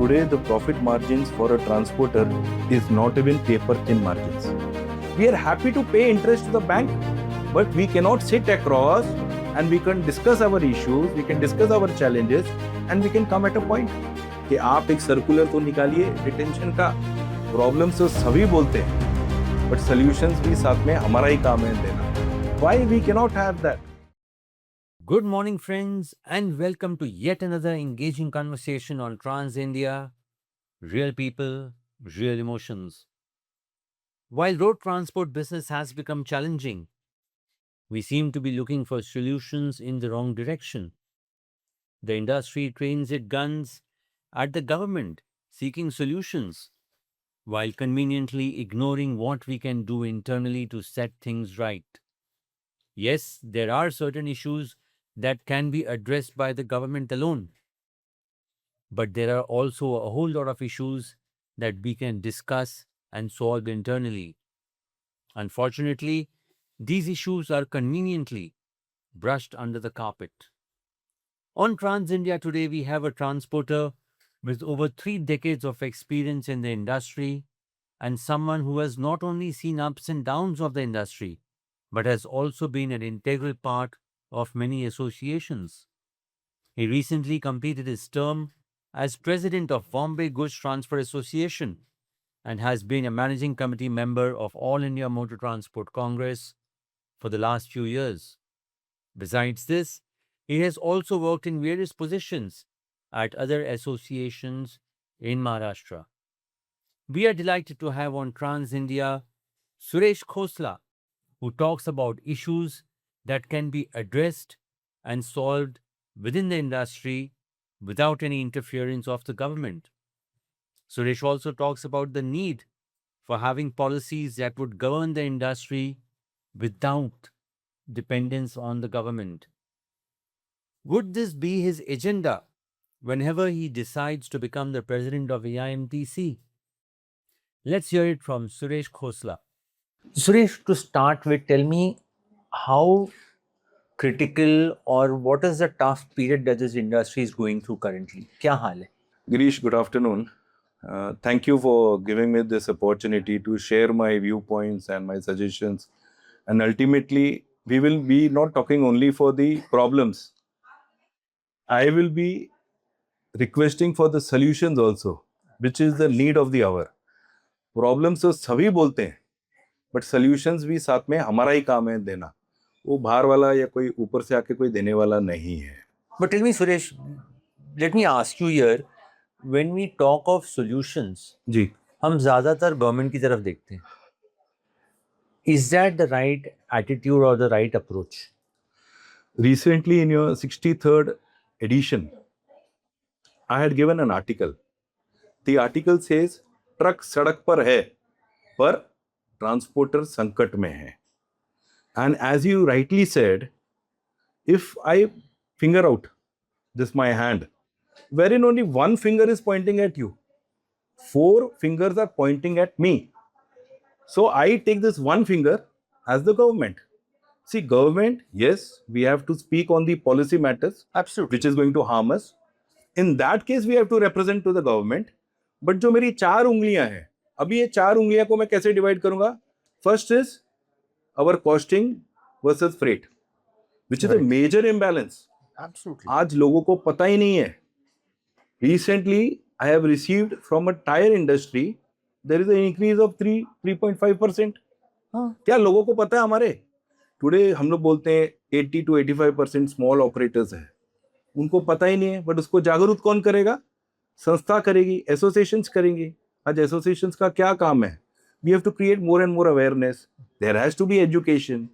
today the profit margins for a transporter is not even paper thin margins. We are happy to pay interest to the bank, but we cannot sit across and we can discuss our issues, we can discuss our challenges and we can come at a point कि आप एक circular तो निकालिए detention का. Problems तो सभी बोलते हैं, बट सॉल्यूशंस भी साथ में हमारा ही काम है देना. Why we cannot have that? Good morning, friends, and welcome to yet another engaging conversation on Trans India, real people, real emotions. While road transport business has become challenging, we seem to be looking for solutions in the wrong direction. The industry trains its guns at the government, seeking solutions, while conveniently ignoring what we can do internally to set things right. Yes, there are certain issues that can be addressed by the government alone. But there are also a whole lot of issues that we can discuss and solve internally. Unfortunately, these issues are conveniently brushed under the carpet. On Trans India today, we have a transporter with over 3 decades of experience in the industry and someone who has not only seen ups and downs of the industry, but has also been an integral part of many associations. He recently completed his term as president of Bombay Goods Transfer Association and has been a managing committee member of All India Motor Transport Congress for the last few years. Besides this, he has also worked in various positions at other associations in Maharashtra. We are delighted to have on Trans India Suresh Khosla, who talks about issues that can be addressed and solved within the industry without any interference of the government. Suresh also talks about the need for having policies that would govern the industry without dependence on the government. Would this be his agenda whenever he decides to become the president of AIMTC? Let's hear it from Suresh Khosla. Suresh, to start with, tell me how critical or what is the tough period that this industry is going through currently? क्या हाल है? Girish, good afternoon. Thank you for giving me this opportunity to share my viewpoints and my suggestions. And ultimately, we will be not talking only for the problems. I will be requesting for the solutions also, which is the need of the hour. Problems तो सभी बोलते हैं, but solutions भी साथ में हमारा ही काम है देना. वो बाहर वाला या कोई ऊपर से आके कोई देने वाला नहीं है. But tell me, Suresh, let me ask you here, when we talk of solutions, जी, हम ज़्यादातर गवर्नमेंट की तरफ देखते हैं. Is that the right attitude or the right approach? recently in your 63rd edition, I had given an article. The article says, truck सड़क पर है, पर ट्रांसपोर्टर संकट में है. And as you rightly said, if I finger out this my hand, wherein only one finger is pointing at you, 4 fingers are pointing at me. So I take this one finger as the government. See, government, yes, we have to speak on the policy matters, Absolutely. which is going to harm us. In that case, we have to represent to the government. But जो मेरी 4 उंगलियां हैं, अभी ये 4 उंगलियां को मैं कैसे डिवाइड करूंगा? First is our costing versus freight, which is a major imbalance. Absolutely. आज लोगों को पता ही नहीं है. Recently, I have received from a tire industry, there is an increase of 3.5%. क्या लोगों को पता है हमारे? Today हम लोग बोलते हैं 80 to 85% small operators है. उनको पता ही नहीं है, बट उसको जागरूक कौन करेगा? संस्था करेगी, एसोसिएशंस करेंगी. आज एसोसिएशंस का क्या काम है? We have to create more and more awareness. There has to be education.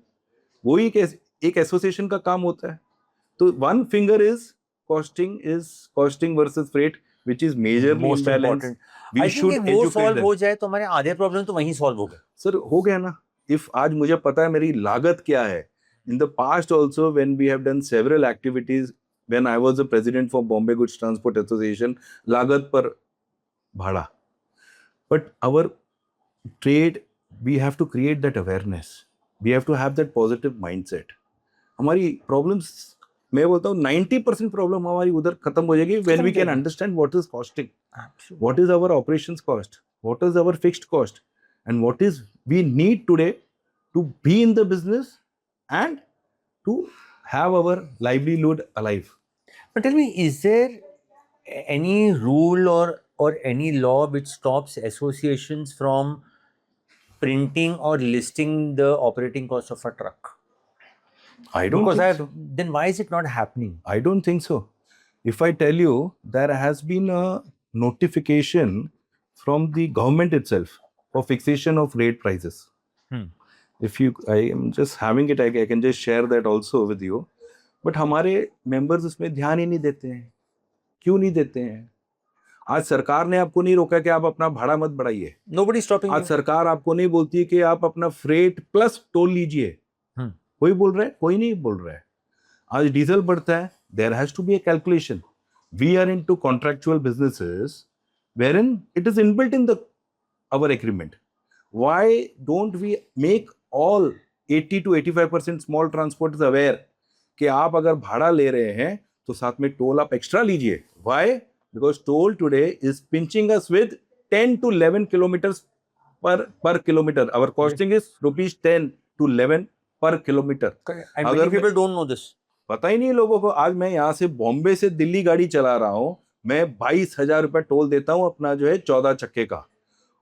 वो ही एक एसोसिएशन का काम होता है. तो one finger is costing versus freight, which is majorly Most imbalance. important. We I should think वो educate solve them. हो जाए तो हमारे आधे प्रॉब्लम तो वहीं सॉल्व हो गए. सर हो गया ना. If आज मुझे पता है मेरी लागत क्या है. In the past also, when we have done several activities, when I was the president for Bombay Goods Transport Association, लागत पर भाड़ा. But our trade, we have to create that awareness. We have to have that positive mindset. हमारी problems, मैं बोलता हूँ 90% problem हमारी उधर खत्म हो जाएगी when we can understand what is costing. Absolutely. What is our operations cost? What is our fixed cost? And what is we need today to be in the business and to have our livelihood alive? But tell me, is there any rule or any law which stops associations from printing or listing the operating cost of a truck? I don't Because think so. then why is it not happening? I don't think so. If I tell you there has been a notification from the government itself for fixation of rate prices. Hmm. If you, I am just having it, I can just share that also with you. But हमारे members इसमें ध्यान ही नहीं देते हैं. क्यों नहीं देते हैं? आज सरकार ने आपको नहीं रोका कि आप अपना भाड़ा मत बढ़ाइए. Nobody is stopping आज you. सरकार आपको नहीं बोलती है कि आप अपना फ्रेट प्लस टोल लीजिए. Hmm. कोई बोल रहा है? कोई नहीं बोल रहा है. आज डीजल बढ़ता है. There has to be a calculation. We are into contractual businesses wherein it is inbuilt in our agreement. Why don't we make all 80 to 85% small transporters aware कि आप अगर भाड़ा ले रहे हैं तो साथ में टोल आप एक्स्ट्रा लीजिए. Why? Because toll today is pinching us with 10 to 11 kilometers per kilometer. Our costing is rupees 10 to 11 per kilometer. And अगर many people don't know this. पता ही नहीं लोगों को. आज मैं यहाँ से बॉम्बे से दिल्ली गाड़ी चला रहा हूँ, मैं 22,000 रुपए टोल देता हूँ अपना जो है 14 चक्के का.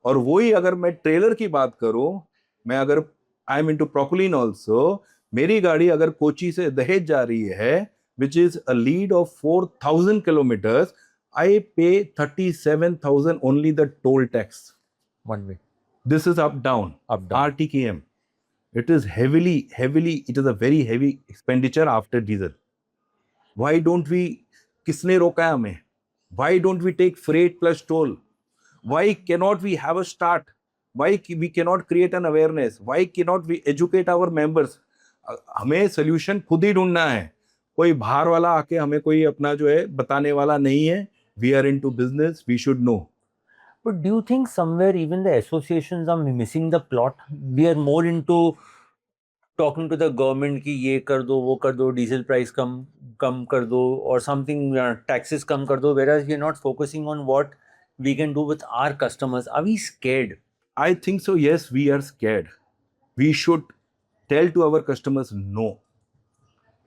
और वही अगर मैं ट्रेलर की बात करूं, मैं अगर आई एम इनटू प्रोकुलिन ऑल्सो, मेरी गाड़ी अगर कोची से दहेज जा रही है which is a lead of 4,000 kilometres, I pay 37,000 only the toll tax. One way. This is up down. Up down. RTKM. It is heavily, it is a very heavy expenditure after diesel. Why don't we, किसने रोका है हमें? Why don't we take freight plus toll? Why cannot we have a start? Why we cannot create an awareness? Why cannot we educate our members? हमें solution खुद ही ढूंढना है. कोई बाहर वाला आके हमें कोई अपना जो है बताने वाला नहीं है. We are into business. We should know. But do you think somewhere even the associations are missing the plot? We are more into talking to the government कि ये कर दो, वो कर दो, diesel price कम कर दो, or something taxes कम कर दो, whereas we are not focusing on what we can do with our customers. Are we scared? I think so. Yes, we are scared. We should tell to our customers no.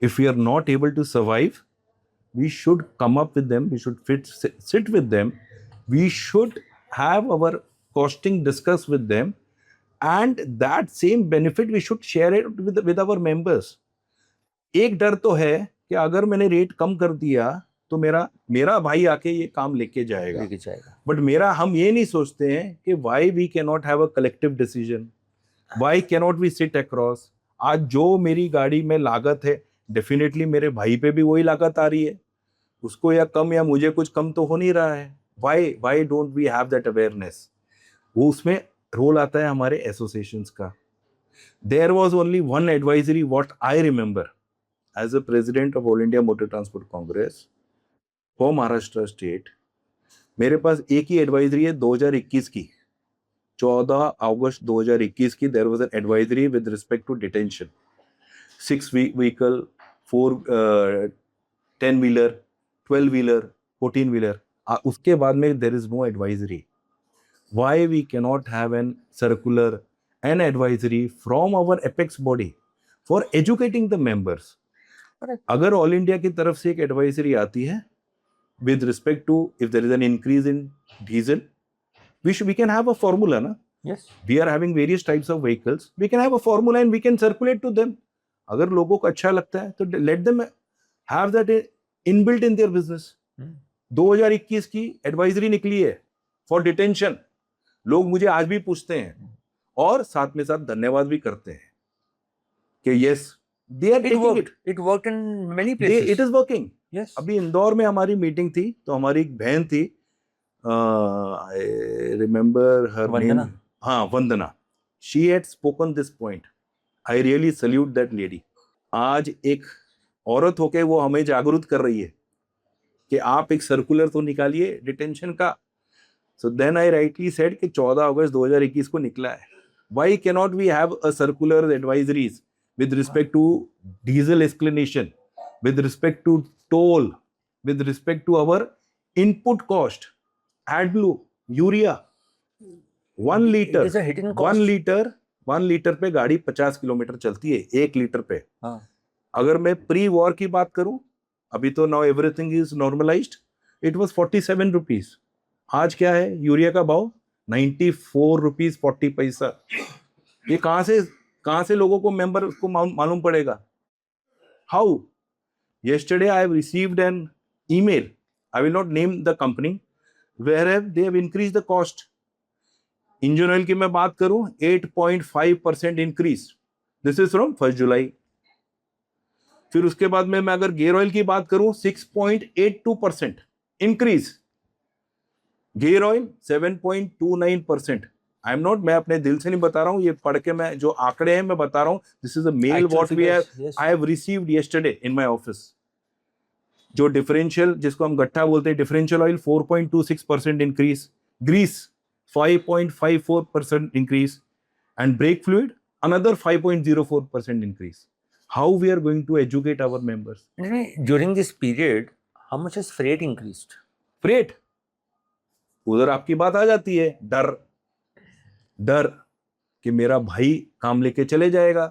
If we are not able to survive, we should come up with them. We should sit with them. We should have our costing discussed with them, and that same benefit we should share it with our members. एक डर तो है कि अगर मैंने rate कम कर दिया तो मेरा भाई आके ये काम लेके जाएगा. बट हम ये नहीं सोचते हैं कि why we can not have a collective decision, why can not we sit across. आज जो मेरी गाड़ी में लागत है, डेफिनेटली मेरे भाई पे भी वही लागत आ रही है. उसको या कम या मुझे कुछ कम तो हो नहीं रहा है. Why don't we have that awareness? वो उसमें रोल आता है हमारे एसोसिएशंस का. There was only one advisory what I remember as a president of all India motor transport congress for Maharashtra state. मेरे पास एक ही एडवाइजरी है 2021 की, 14 अगस्त 2021 की. There was an advisory with respect to detention, 6 vehicle, 4 10 wheeler, 12 wheeler, 14 wheeler. उसके बाद में there is no advisory. Why we can not have an circular an advisory from our apex body for educating the members? अगर all India की तरफ से एक advisory आती है with respect to if there is an increase in diesel, we can have a formula, na? Yes. We are having various types of vehicles. We can have a formula and we can circulate to them. अगर लोगों को अच्छा लगता है तो let them have that inbuilt in their business. 2021 की advisory निकली है फॉर डिटेंशन. लोग मुझे आज भी पूछते हैं और साथ में साथ धन्यवाद भी करते हैं कि yes, they are taking it. It worked in many places. It is working. Yes. अभी इंदौर में हमारी मीटिंग थी तो हमारी एक बहन थी, आई रिमेंबर हर नेम, हाँ, Vandana. She had spoken this point. I really salute that lady. आज एक औरत होके वो हमें जागरूक कर रही है कि आप एक सर्कुलर तो निकालिए डिटेंशन का. So then I rightly said कि 14 अगस्त 2021 को निकला है. Why can not we have a circular advisories with respect to diesel explanation, with respect to toll, with respect to our input cost? AdBlue, urea 1 litre, It is a hidden 1 cost. Litre 1 litre पे गाड़ी 50 kilometre चलती है 1 litre पे। हाँ। अगर मैं pre war की बात करूं, अभी तो now everything is normalized, it was 47 rupees. आज क्या है यूरिया का भाव? 94 रुपीज 40 पैसा। ये कहां से लोगों को मेंबर को मालूम पड़ेगा? How? Yesterday I have received an email, I will not name the company, where they have increased the cost. Engine oil की मैं बात करूं 8.5% इंक्रीज, दिस इज फ्रॉम 1 जुलाई। फिर उसके बाद में मैं अगर गियर ऑयल की बात करूं 6.82% increase, gear oil 7.29%। I am not, मैं अपने दिल से नहीं बता रहा हूं, ये पढ़ के मैं जो आंकड़े हैं मैं बता रहा हूं, this is a mail Actual what we have figures, yes. I have received yesterday in my office. जो डिफरेंशियल जिसको हम गट्ठा बोलते हैं, differential oil 4.26% increase, grease 5.54% increase, and brake fluid another 5.04% increase. How we are going to educate our members? During this period, how much has freight increased? Freight, उधर आपकी बात आ जाती है, डर डर कि मेरा भाई काम लेके चले जाएगा।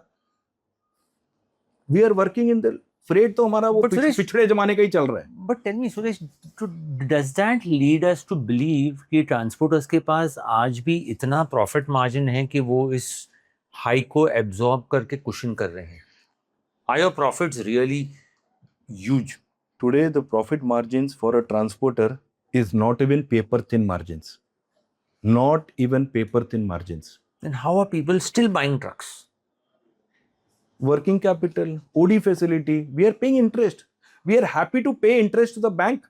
We are working in the freight, तो हमारा वो पिछड़े जमाने का ही चल रहा है। But tell me, Suresh, does that lead us to believe कि ट्रांसपोर्टर्स के पास आज भी इतना प्रॉफिट मार्जिन है कि वो इस हाई को एब्जॉर्ब करके कुशन कर रहे हैं? Are your profits really huge? Today the profit margins for a transporter is not even paper thin margins, not even paper thin margins. Then how are people still buying trucks? Working capital, OD facility, we are paying interest. We are happy to pay interest to the bank.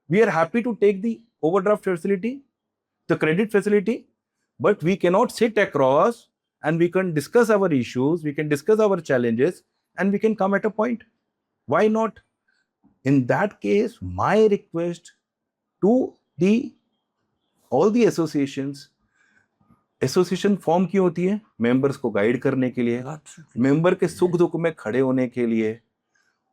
We are happy to take the overdraft facility, the credit facility, but we cannot sit across and we can discuss our issues, we can discuss our challenges, and we can come at a point. Why not? In that case, my request to all the associations, association form की होती है members को guide करने के लिए, member के सुख दुख में खड़े होने के लिए,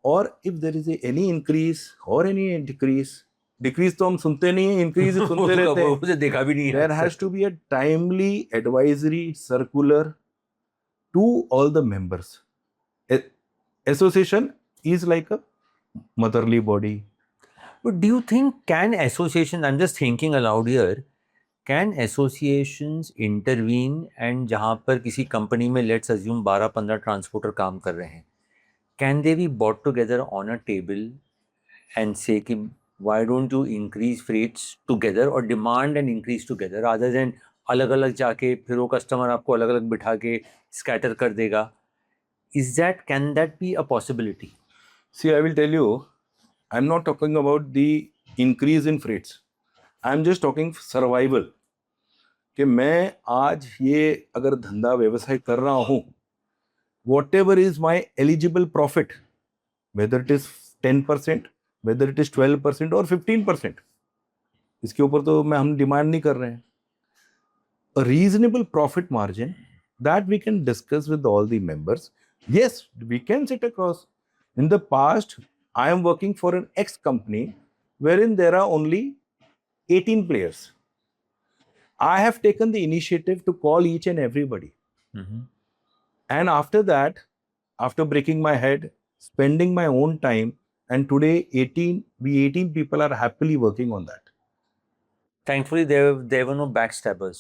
और if there is any increase और एनी डिक्रीज तो हम सुनते नहीं है, इंक्रीज सुनते रहते हैं, मुझे देखा भी नहीं है। There has to be a timely advisory circular to all the members. Association is like a motherly body. But do you think can association, I'm just thinking aloud here, can associations intervene and जहाँ पर किसी company में let's assume 12-15 transporter काम कर रहे हैं, can they be brought together on a table and say कि why don't you increase freights together or demand an increase together rather than अलग अलग जाके फिर वो कस्टमर आपको अलग अलग बिठा के स्कैटर कर देगा? Can that be a possibility? See, I will tell you, I'm not talking about the increase in freights. I'm just talking survival. कि मैं आज ये अगर धंधा व्यवसाय कर रहा हूं, whatever is my eligible profit, whether it is 10%, whether it is 12% or 15%, इसके ऊपर तो हम डिमांड नहीं कर रहे हैं। A reasonable profit margin that we can discuss with all the members. Yes, we can sit across. In the past, I am working for an X company wherein there are only 18 players. I have taken the initiative to call each and everybody. And after that, after breaking my head, spending my own time, and today 18 people are happily working on that. Thankfully, there were no backstabbers.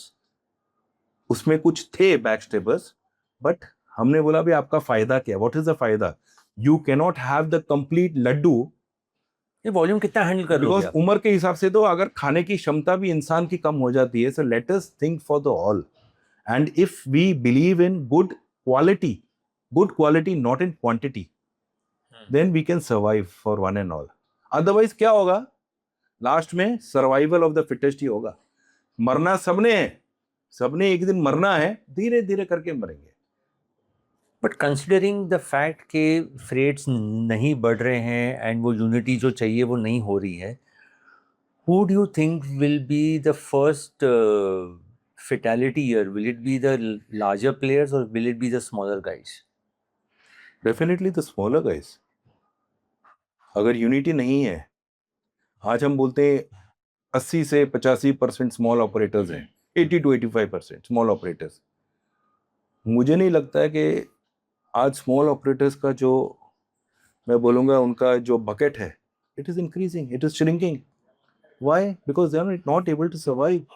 उसमें कुछ थे बैकस्टेबर्स, but हमने बोला भी आपका फायदा क्या? What is the फायदा? You can not have the complete laddu. ये वॉल्यूम कितना हैंडल कर लोगे? बिकॉज उम्र के हिसाब से तो अगर खाने की क्षमता भी इंसान की कम हो जाती है, so let us think for the all, and if we believe in good quality not in quantity, then we can survive for one and all. Otherwise क्या होगा? लास्ट में सर्वाइवल ऑफ द फिटेस्ट ही होगा। मरना सबने एक दिन मरना है, धीरे धीरे करके मरेंगे। बट कंसिडरिंग द फैक्ट कि फ्रेट्स नहीं बढ़ रहे हैं एंड वो यूनिटी जो चाहिए वो नहीं हो रही है, who do you think will be the first fatality here? Will it be the larger players or will it be the smaller guys? Definitely the smaller guys. अगर यूनिटी नहीं है, आज हम बोलते हैं 80 से 85% स्मॉल ऑपरेटर्स हैं, 80 to 85% स्मॉल ऑपरेटर्स। मुझे नहीं लगता है कि आज स्मॉल ऑपरेटर्स का जो मैं बोलूँगा उनका जो बकेट है, it is increasing, it is shrinking. Why? Because they are not able to survive.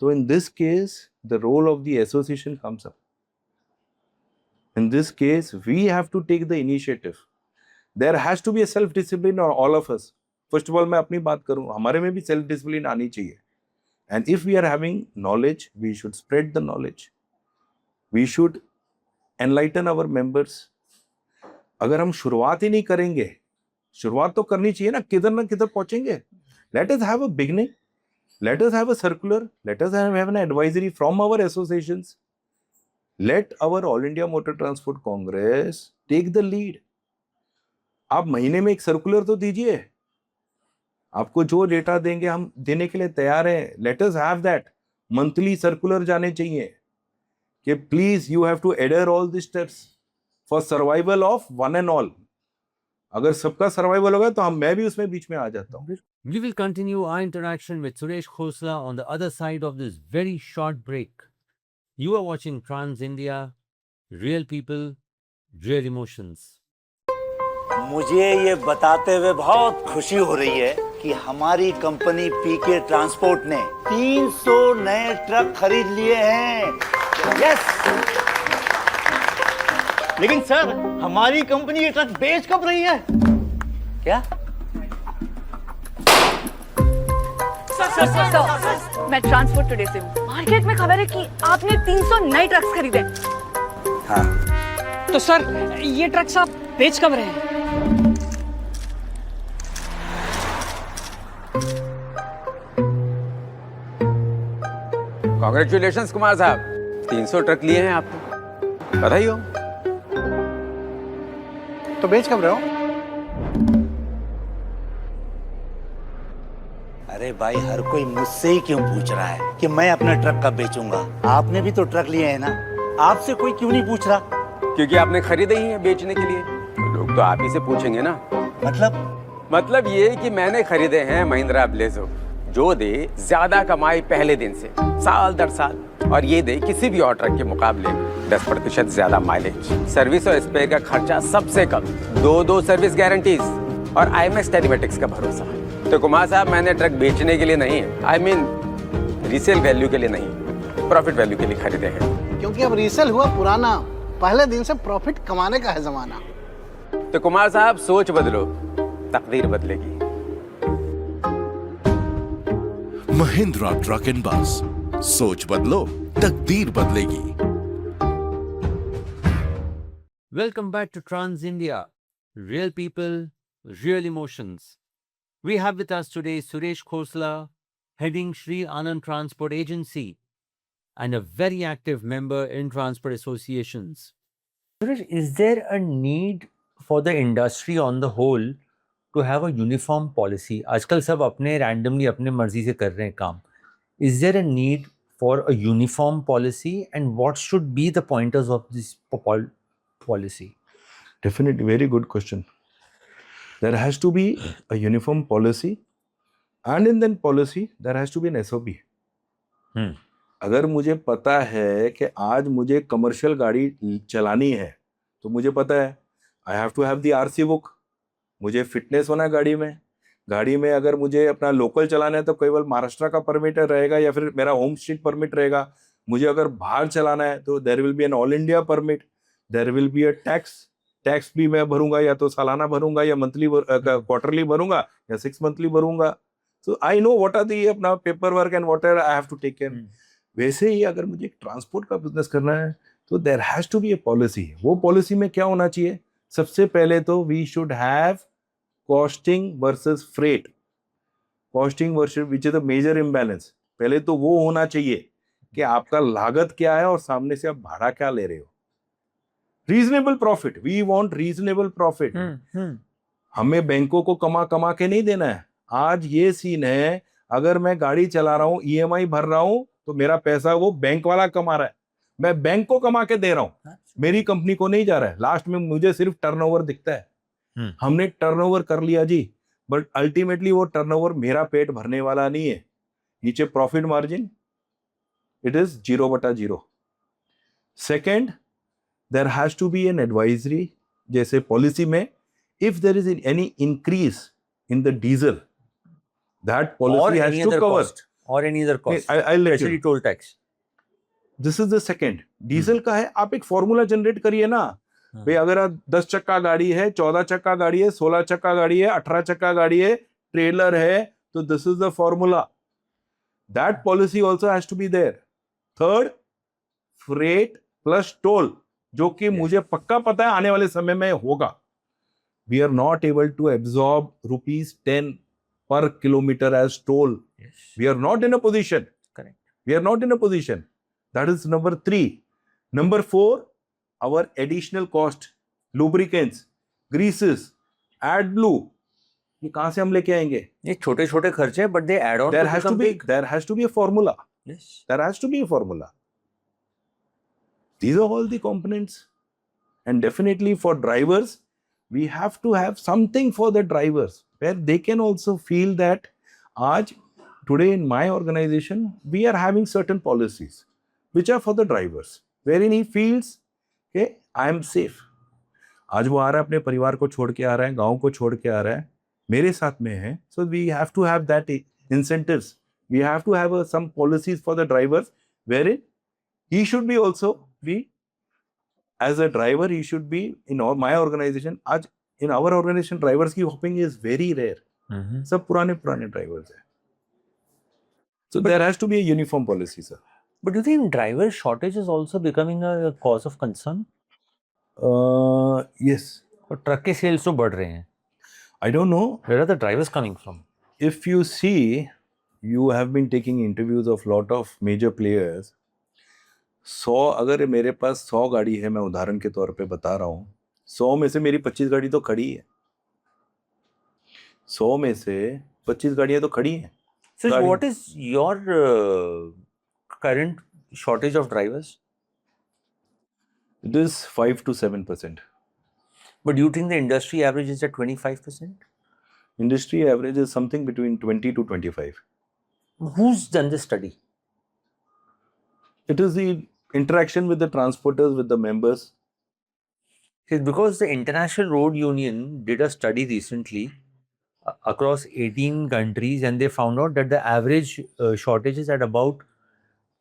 So in this case, the role of the association comes up. In this case, we have to take the initiative. There has to be a self-discipline on all of us. First of all, मैं अपनी बात करूँ, हमारे में भी self-discipline आनी चाहिए. And if we are having knowledge, we should spread the knowledge. We should enlighten our members. अगर हम शुरुआत ही नहीं करेंगे, शुरुआत तो करनी चाहिए ना किधर पहुंचेंगे. Let us have a beginning. Let us have a circular. Let us have an advisory from our associations. Let our All India Motor Transport Congress take the lead. आप महीने में एक सर्कुलर तो दीजिए. आपको जो डेटा देंगे हम देने के लिए तैयार हैं. Let us have that. Monthly circular जाने चाहिए कि please you have to adhere all the steps for survival of one and all. अगर सबका सर्वाइवल होगा तो मैं भी उसमें बीच में आ जाता हूँ. We will continue our interaction with Suresh Khosla on the other side of this very short break. You are watching Trans India, Real People, Real Emotions. मुझे ये बताते हुए बहुत खुशी हो रही है कि हमारी कंपनी पीके ट्रांसपोर्ट ने 300 नए ट्रक खरीद लिए हैं. यस. लेकिन सर, हमारी कंपनी ये ट्रक बेच कब रही है? क्या? सर, मैं ट्रांसपोर्ट टुडे से हूँ. मार्केट में खबर है कि आपने 300 नए ट्रक्स खरीदे. हाँ. तो सर, ये ट्रक्स आप बेच कब रहे हैं? कांग्रेचुलेशंस कुमार साहब, 300 ट्रक लिए हैं आपने, बधाई हो. तो बेच कब रहे हो? अरे भाई, हर कोई मुझसे ही क्यों पूछ रहा है कि मैं अपना ट्रक कब बेचूंगा? आपने भी तो ट्रक लिए हैं ना, आपसे कोई क्यों नहीं पूछ रहा? क्योंकि आपने खरीदे ही हैं बेचने के लिए, तो लोग तो आप ही से पूछेंगे ना. मतलब ये कि मैंने खरीदे हैं महिंद्रा ब्लेजो, जो दे ज्यादा कमाई पहले दिन से साल दर साल, और ये दे किसी भी और ट्रक के मुकाबले 10% ज्यादा माइलेज, सर्विस और स्पेयर का खर्चा सबसे कम, 2 सर्विस गारंटीज और IMX टेलीमेटिक्स का भरोसा. तो कुमार साहब, मैंने ट्रक बेचने के लिए नहीं, I mean रीसेल वैल्यू के लिए नहीं, प्रॉफिट वैल्यू के लिए खरीदे हैं. क्योंकि अब रीसेल हुआ पुराना, पहले दिन से प्रॉफिट कमाने का है जमाना. तो कुमार साहब, सोच बदलो, तकदीर बदलेगी. महिंद्रा ट्रक एंड बस, सोच बदलो, तकदीर बदलेगी. Welcome back to Trans India, Real People, Real Emotions. We have with us today Suresh Khosla, heading Sri Anand Transport Agency and a very active member in transport associations. Suresh, is there a need for the industry on the whole to have a uniform policy? आजकल सब अपने randomly अपने मर्जी से कर रहे हैं काम. Is there a need for a uniform policy, and what should be the pointers of this policy? Definitely, very good question. There has to be a uniform policy, and in that policy there has to be an SOP. अगर मुझे पता है कि आज मुझे commercial गाड़ी चलानी है, तो मुझे पता है I have to have the RC book. मुझे फिटनेस होना है गाड़ी में अगर मुझे अपना लोकल चलाना है तो केवल महाराष्ट्र का परमिट रहेगा या फिर मेरा होम स्ट्रीट परमिट रहेगा. मुझे अगर बाहर चलाना है तो there will be an all India permit. There will be a tax भी मैं भरूंगा, या तो सालाना भरूंगा या मंथली क्वार्टरली भरूंगा या 6 मंथली भरूंगा. So I know what are the अपना paper work and what I have to take care. वैसे ही अगर मुझे ट्रांसपोर्ट का बिजनेस करना है तो there has to be a policy. वो पॉलिसी में क्या होना चाहिए? सबसे पहले तो we should have costing versus freight. Costing versus which is the major imbalance. पहले तो वो होना चाहिए कि आपका लागत क्या है और सामने से आप भाड़ा क्या ले रहे हो. Reasonable profit, we want reasonable profit. हमें बैंकों को कमा के नहीं देना है. आज ये सीन है, अगर मैं गाड़ी चला रहा हूँ, EMI भर रहा हूँ, तो मेरा पैसा वो बैंक वाला कमा रहा है, मैं बैंक को कमा के दे रहा हूँ, मेरी कंपनी को नहीं जा रहा है. लास्ट में मुझे सिर्फ टर्नओवर दिखता है. हमने टर्नओवर कर लिया जी, बट अल्टीमेटली वो टर्नओवर मेरा पेट भरने वाला नहीं है. नीचे profit margin it is 0/0. Second, there has to be an advisory, जैसे पॉलिसी में if there is any increase in the diesel, that or policy any has to other cover. cost or any other cost, I'll let especially you. toll tax. This is the second. Diesel का है, आप एक formula generate करिए ना भाई. अगर आप 10 चक्का गाड़ी है, 14 चक्का गाड़ी है, 16 चक्का गाड़ी है, 18 चक्का गाड़ी है, ट्रेलर है, तो this is the formula. That policy also has to be there. Third, freight plus toll, जो कि मुझे पक्का पता है आने वाले समय में होगा. We are not able to absorb ₹10 per kilometer as toll. Yes. We are not in a position. Correct. We are not in a position. That is number 3. Number 4, our additional cost, lubricants, greases, AdBlue. ये कहाँ से हम लेके आएंगे? ये छोटे छोटे खर्चे but they add on. There has to be a formula. Yes. There has to be a formula. These are all the components. And definitely for drivers, we have to have something for the drivers where they can also feel that today in my organization, we are having certain policies which are for the drivers, wherein he feels, okay, I am safe. आज वो आ रहा है, अपने परिवार को छोड़ के आ रहा है, गांव को छोड़ के आ रहा है, मेरे साथ में है. So we have to have that incentives. We have to have some policies for the drivers wherein he should be also be, as a driver, he should be in my organization. आज in our organization, drivers की hopping is very rare. सब पुराने drivers हैं. So there has to be a uniform policy, sir. But do you think driver shortage is also becoming a cause of concern? Yes. और truck के sales तो बढ़ रहे हैं. I don't know. Where are the drivers coming from? If you see, you have been taking interviews of lot of major players. 100, अगर मेरे पास 100 गाड़ी है, मैं उदाहरण के तौर पे बता रहा हूँ, 100 में से मेरी 25 गाड़ी तो खड़ी है. 100 में से 25 गाड़ियां तो खड़ी हैं. So Sorry. what is your current shortage of drivers? It is 5 to 7%. But do you think the industry average is at 25%? Industry average is something between 20 to 25. Who's done this study? It is the interaction with the transporters, with the members. It's because the International Road Union did a study recently across 18 countries, and they found out that the average shortage is at about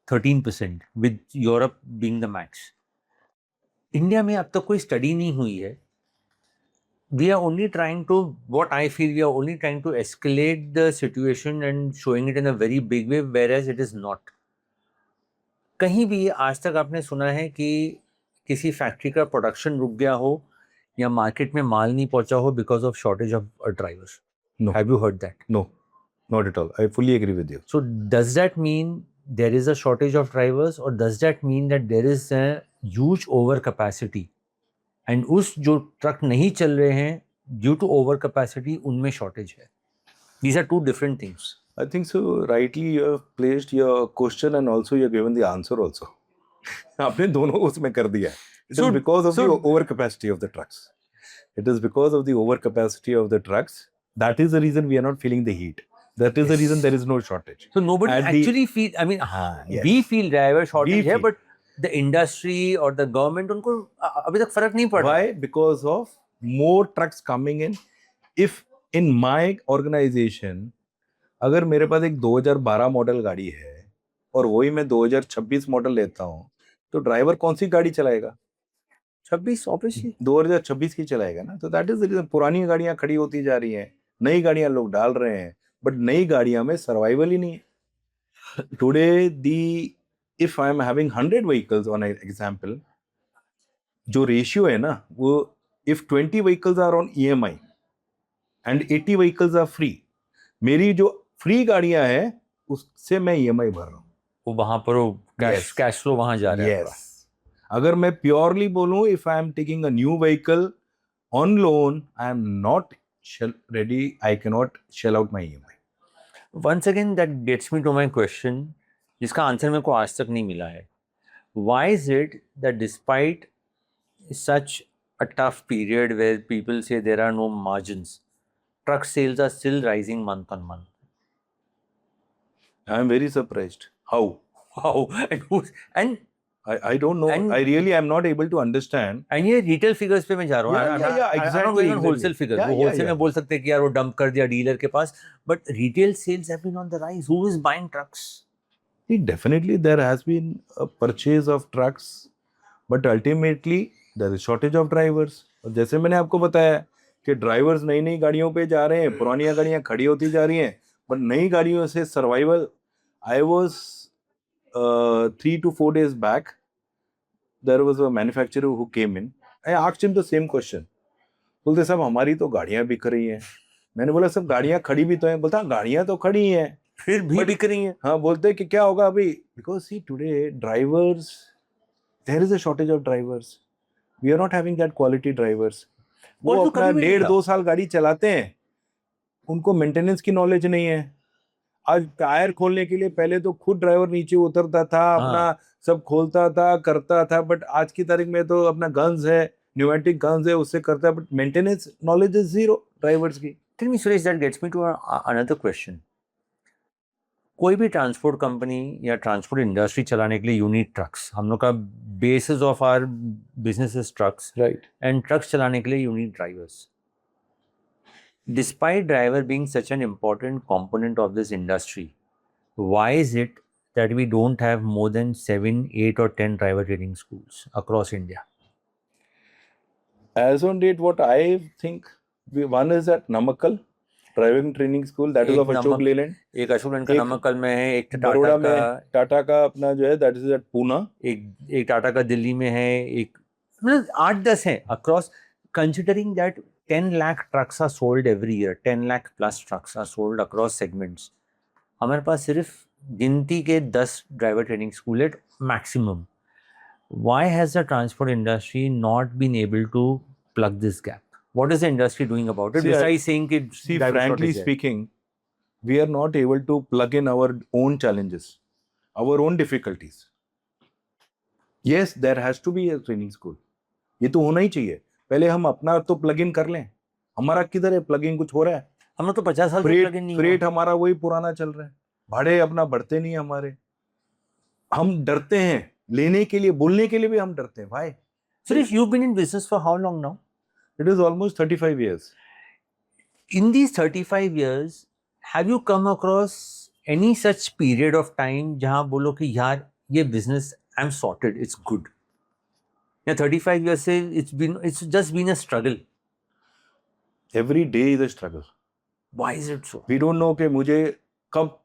13%, with Europe being the max. India में अब तक कोई study नहीं हुई है. We are only trying to, what I feel, we are only trying to escalate the situation and showing it in a very big way, whereas it is not. कहीं भी आज तक आपने सुना है कि किसी फैक्ट्री का प्रोडक्शन रुक गया हो या मार्केट में माल नहीं पहुंचा हो because of shortage of drivers? No. Have you heard that? No, not at all. I fully agree with you. So does that mean there is a shortage of drivers, or does that mean that there is a huge overcapacity? And उस जो truck नहीं चल रहे हैं due to overcapacity, उनमें shortage है. These are two different things. I think so. Rightly, you have placed your question and also you have given the answer also. आपने दोनों उसमें कर दिया. It is because of the overcapacity of the trucks. It is because of the overcapacity of the trucks. That is the reason we are not feeling the heat. That is the reason there is no shortage. So nobody At the- actually feel. I mean, yes. we feel driver shortage We है, feel. but the industry or the government उनको अभी तक फर्क नहीं पड़ रहा. Why? Because of more trucks coming in. If in my organization, अगर मेरे पास एक 2012 मॉडल गाड़ी है और वही मैं 2026 मॉडल लेता हूँ, तो ड्राइवर कौन सी गाड़ी चलाएगा? 26 obviously. 2026 की चलाएगा ना. तो दैट इज द रीजन. पुरानी गाड़ियां खड़ी होती जा रही हैं, नई गाड़ियां लोग डाल रहे हैं, बट नई गाड़ियां में सर्वाइवल ही नहीं है. Today the if I am having 100 vehicles on example, जो रेशियो है ना, वो if 20 vehicles are on EMI and 80 vehicles are free, मेरी जो फ्री गाड़ियां हैं उससे मैं EMI भर रहा हूँ. वो वहां पर वो कैश फ्लो वहां जा रहा है. Yes. अगर मैं प्योरली बोलूं, if I am taking a new vehicle on loan, I am not ready, I cannot shell out my EMI. Once again, that gets me to my question, जिसका answer मेरे को आज तक नहीं मिला है. Why is it that despite such a tough period where people say there are no margins, truck sales are still rising month on month. I am very surprised. How? Wow. And I don't know. And- I really am not able to understand. ये retail figures पे मैं जा रहा हूँ. Yeah, I'm yeah, not- yeah, I'm not exactly, going on exactly. wholesale figures. Yeah, वो yeah, wholesale yeah. में बोल सकते हैं कि यार वो dump कर दिया dealer के पास. But retail sales have been on the rise. Who is buying trucks? See, definitely there has been a purchase of trucks, but ultimately there is shortage of drivers. और जैसे मैंने आपको बताया कि ड्राइवर्स नई नई गाड़ियों पे जा रहे हैं, पुरानी गाड़ियां खड़ी होती जा रही हैं, बट नई गाड़ियों से survival. I was 3 to 4 days back. There was a manufacturer who came in. I asked him the same question. बोलते साहब हमारी तो गाड़ियां बिक रही हैं. मैंने बोला सब गाड़ियां खड़ी भी तो हैं. बोलता गाड़ियां तो खड़ी हैं, फिर भी But- बिक रही हैं. हाँ बोलते कि क्या होगा अभी. Because see today drivers, there is a shortage of drivers. We are not having that quality drivers. वो और तो अपना कभी भी नहीं 1.5-2 साल गाड़ी चलाते हैं, उनको मेंटेनेंस की नॉलेज नहीं है. आज टायर खोलने के लिए पहले तो खुद ड्राइवर नीचे उतरता था, अपना सब खोलता था, करता था, बट आज की तारीख में तो अपना गन्स है, न्यूमेटिक गन्स है, उससे करता है, but maintenance knowledge is zero drivers की. Tell me, Suresh, that gets me to another question. कोई भी ट्रांसपोर्ट कंपनी या ट्रांसपोर्ट इंडस्ट्री चलाने के लिए यू नीड ट्रक्स. हम लोग का basis of our business is trucks, right. And trucks चलाने के लिए you need drivers. Despite driver being such an important component of this industry, why is it that we don't have more than 7, 8 or 10 driver training schools across India? As on date, what I think, one is at Namakkal driving training school, that is एक of Ashok नमक- Leyland. एक Ashok land का एक नमक्कल में है, एक बड़ौदा टाटा का, में टाटा का अपना जो है, that is at Pune. एक टाटा का दिल्ली में है, एक मतलब 8-10 हैं across. Considering that 10 lakh trucks are sold every year, 10 lakh plus trucks are sold across segments, हमारे पास सिर्फ गिनती के 10 ड्राइवर ट्रेनिंग स्कूल है maximum. Why has the transport industry not been able to plug this gap? What is the industry doing about it? See, Besides saying कि See, driver frankly shortage है. speaking, we are not able to plug in our own challenges, our own difficulties. Yes, there has to be a training school. ये तो होना ही चाहिए. पहले हम अपना तो प्लग इन कर लें. हमारा किधर है प्लग इन? कुछ हो रहा है? हम लोग तो 50 साल से फ्रेट plug in नहीं फ्रेट हुआ. हमारा वही पुराना चल रहा है. भाड़े अपना बढ़ते नहीं हमारे. हम डरते हैं लेने के लिए, बोलने के लिए भी हम डरते हैं. Why? Suresh, you've been in business for how long now? It is almost 35 years. In these 35 years, have you come across any such period of time जहाँ बोलो कि यार ये business I'm sorted, it's good? या 35 years से it's just been a struggle. Every day is a struggle. Why is it so? We don't know कि मुझे कब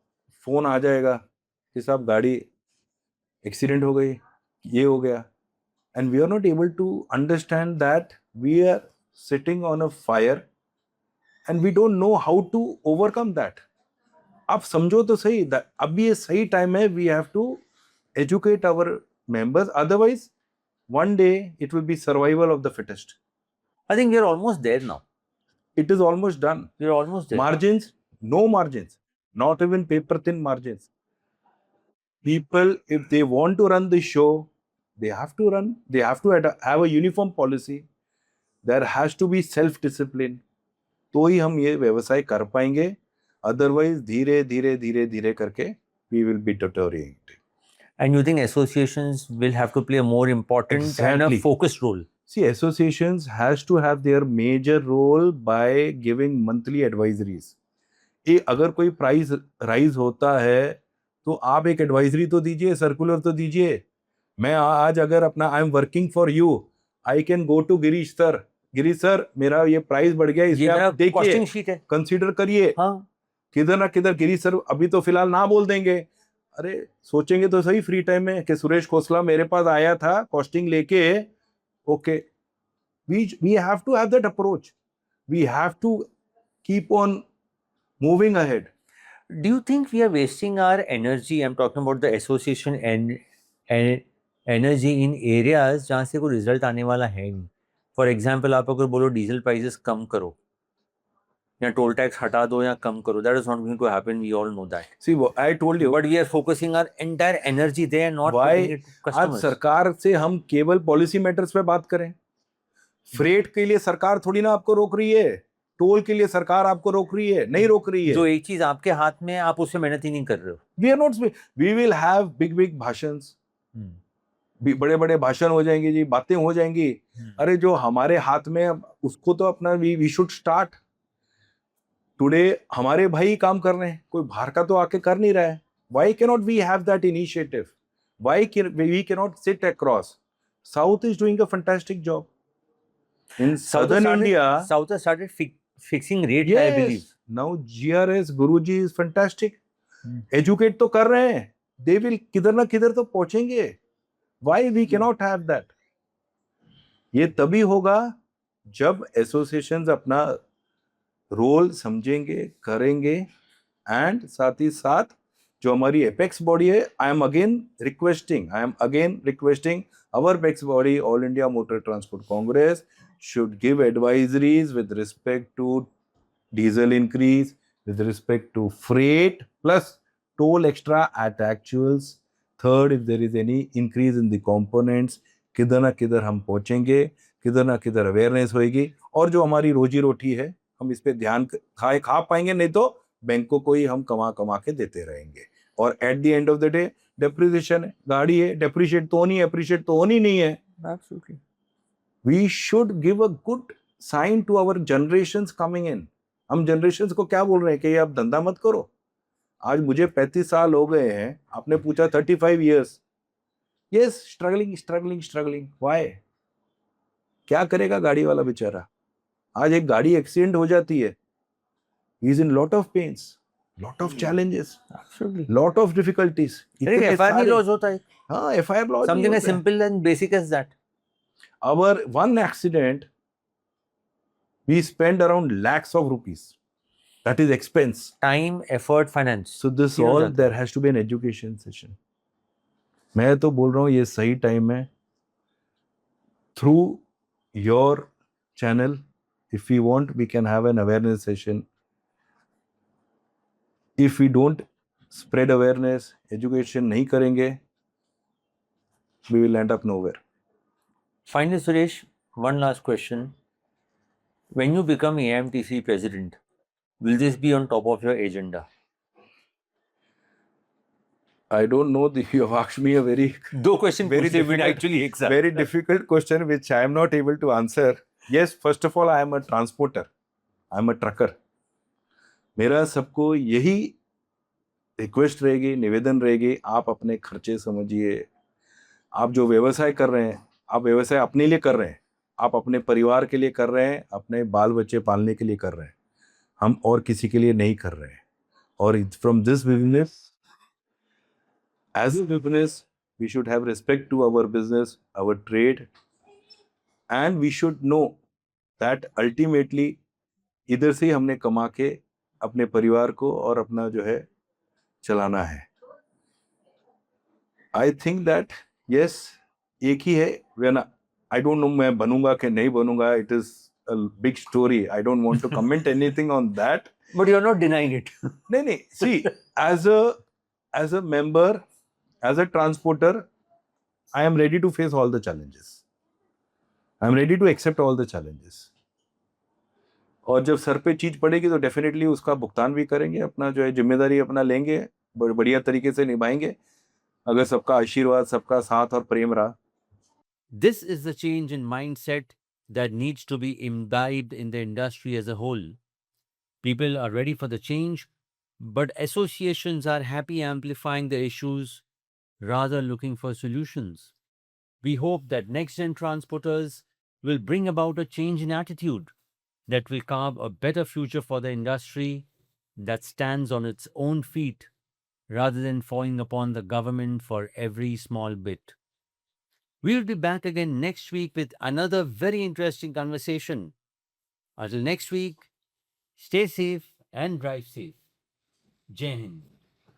फोन आ जाएगा कि साहब गाड़ी एक्सीडेंट हो गई, ये हो गया. And we are not able to understand that we are sitting on a fire and we don't know how to overcome that. आप समझो तो सही, अभी ये सही टाइम है. We have to educate our members, otherwise one day it will be survival of the fittest. I think we're almost there now. It is almost done. We're almost there. Margins, no margins, not even paper thin margins. People, if they want to run the show, they have to run. They have to have a uniform policy. There has to be self-discipline. तो ही हम ये व्यवसाय कर पाएंगे. Otherwise, धीरे धीरे धीरे धीरे करके we will be deteriorating. And you think associations will have to play a more important and Exactly. a focused role? See, associations has to have their major role by giving monthly advisories. अगर कोई price rise होता है तो आप एक advisory तो दीजिए, circular तो दीजिए. मैं आज अगर अपना I am working for you, I can go to Girish sir मेरा ये प्राइस बढ़ गया, ये इसमें मेरा आप देखिए, कॉस्टिंग शीट है. कंसीडर करिए. हाँ. किधर ना किधर गिरीश सर अभी तो फिलहाल ना बोल देंगे. अरे सोचेंगे तो सही फ्री टाइम में कि सुरेश खोसला मेरे पास आया था कॉस्टिंग लेके. Okay, we have to have that approach. We have to keep on moving ahead. Do you think we are wasting our energy? I'm talking about the association and energy in areas जहाँ से कोई result आने वाला है नहीं. For example आप अगर बोलो डीजल प्राइसेस कम करो या टोल टैक्स हटा दो या कम करो, that is not going to happen. We all know that. See, I told you. But we are focusing our entire energy there, not Why? Putting it to आज customers. सरकार से हम केवल पॉलिसी मैटर्स पे बात करें. फ्रेट के लिए सरकार थोड़ी ना आपको रोक रही है. टोल के लिए सरकार आपको रोक रही है? नहीं रोक रही है. जो एक चीज आपके हाथ में है, आप उससे मेहनत ही नहीं कर रहे हो. We are not. We will have big भाषण्स. बड़े बड़े भाषण हो जाएंगे जी, बातें हो जाएंगी. अरे जो हमारे हाथ में उसको तो अपना वी शुड स्टार्ट टुडे. हमारे भाई काम कर रहे हैं, कोई बाहर का तो आके कर नहीं रहा है. Why cannot we have that initiative? Why we cannot sit across? South is doing a fantastic job. In southern India, South has started fixing rates, I believe. yes, now GRS Guruji is fantastic. Educate तो कर रहे हैं. They will किधर ना किधर तो पहुंचेंगे. Why we cannot have that? ये तभी होगा जब एसोसिएशंस अपना रोल समझेंगे, करेंगे. एंड साथ ही साथ जो हमारी एपेक्स बॉडी है, I am again requesting our apex body, All India Motor Transport Congress, should give advisories with respect to diesel increase, with respect to freight, plus toll extra at actuals. Third, if there is any increase in the components, किधर ना किधर हम पहुंचेंगे, किधर ना किधर awareness होएगी. और जो हमारी रोजी रोटी है, हम इस पे ध्यान खा पाएंगे, नहीं तो बैंकों को ही हम कमा के देते रहेंगे. और at the end of the day depreciation है, गाड़ी है, डेप्रिशिएट तो होनी है, अप्रिशिएट तो होनी नहीं है. Absolutely. We should give a good sign to our generations coming in. हम जनरेशंस को क्या बोल रहे हैं कि आप धंधा मत करो. आज मुझे 35 साल हो गए हैं, आपने पूछा 35 years. Yes, struggling. व्हाई? क्या करेगा गाड़ी वाला बेचारा? आज एक गाड़ी एक्सीडेंट हो जाती है, he is in lot of pains, lot of challenges, Absolutely. Lot of difficulties. FIR lodge होता है. हाँ, FIR lodge. Something as simple and basic as that. Our one accident, we spend around lakhs of rupees. That is expense. Time, effort, finance. So this तीनों all, जाता है. there has to be an education session. मैं तो बोल रहा हूँ ये सही टाइम है. Through your channel, if we want, we can have an awareness session. If we don't spread awareness, education नहीं करेंगे, we will end up nowhere. Finally, Suresh, one last question. When you become AMTC president, will this be on top of your agenda? I don't know. You have asked me a very दो question Very पूछे बिना difficult- actually एक साथ. very difficult question which I am not able to answer. Yes, first of all, I am a transporter. I am a trucker. मेरा सबको यही request रहेगी, निवेदन रहेगी, आप अपने खर्चे समझिए. आप जो व्यवसाय कर रहे हैं, आप व्यवसाय अपने लिए कर रहे हैं, आप अपने परिवार के लिए कर रहे हैं, अपने बाल बच्चे पालने के लिए कर रहे हैं. हम और किसी के लिए नहीं कर रहे हैं. और from this business, as a business, we should have respect to our business, our trade, and we should know that ultimately इधर से ही हमने कमा के अपने परिवार को और अपना जो है चलाना है. I think that yes, एक ही है. when I don't know मैं बनूंगा कि नहीं बनूंगा, it is a big story. I don't want to comment anything on that. But you are not denying it. नहीं, see, as a member, as a transporter, I am ready to face all the challenges. I am ready to accept all the challenges. और जब sir पे चीज पड़ेगी तो definitely उसका भुगतान भी करेंगे, अपना जो है जिम्मेदारी अपना लेंगे, बढ़िया तरीके से निभाएंगे, अगर सबका आशीर्वाद, सबका साथ और प्रेम रहा. This is the change in mindset that needs to be imbibed in the industry as a whole. People are ready for the change, but associations are happy amplifying the issues rather looking for solutions. We hope that next gen transporters will bring about a change in attitude that will carve a better future for the industry that stands on its own feet rather than falling upon the government for every small bit. We'll be back again next week with another very interesting conversation. Until next week, stay safe and drive safe. Jai Hind.